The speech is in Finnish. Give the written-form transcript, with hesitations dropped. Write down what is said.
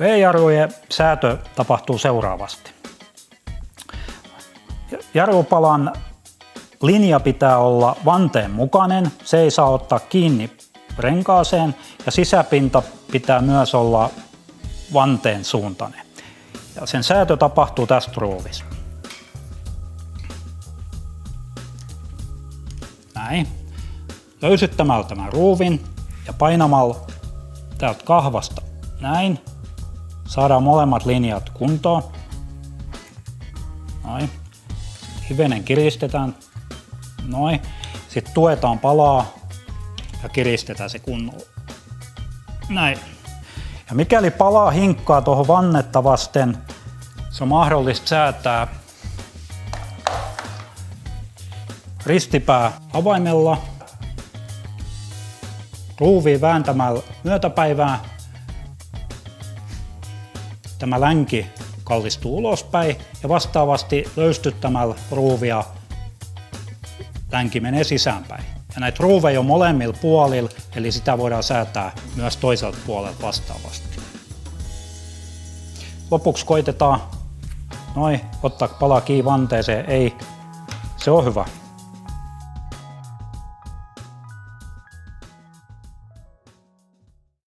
V-jarrujen säätö tapahtuu seuraavasti. Jarrupalan linja pitää olla vanteen mukainen, se ei saa ottaa kiinni renkaaseen ja sisäpinta pitää myös olla vanteen suuntainen. Ja sen säätö tapahtuu tästä ruuvista. Näin. Löysyttämällä tämän ruuvin ja painamalla täältä kahvasta näin. Saadaan molemmat linjat kuntoon. Noin. Hivenen kiristetään. Noin. Sitten tuetaan palaa ja kiristetään se kunnolla. Näin. Ja mikäli palaa hinkkaa tuohon vannetta vasten, se on mahdollista säätää ristipää avaimella, ruuviin vääntämällä myötäpäivää. Tämä länki kallistuu ulospäin ja vastaavasti löystyttämällä ruuvia länki menee sisäänpäin. Ja näitä ruuveja on molemmilla puolilla, eli sitä voidaan säätää myös toiselta puolelta vastaavasti. Lopuksi koitetaan ottaa pala kiinni vanteeseen, ei, se on hyvä.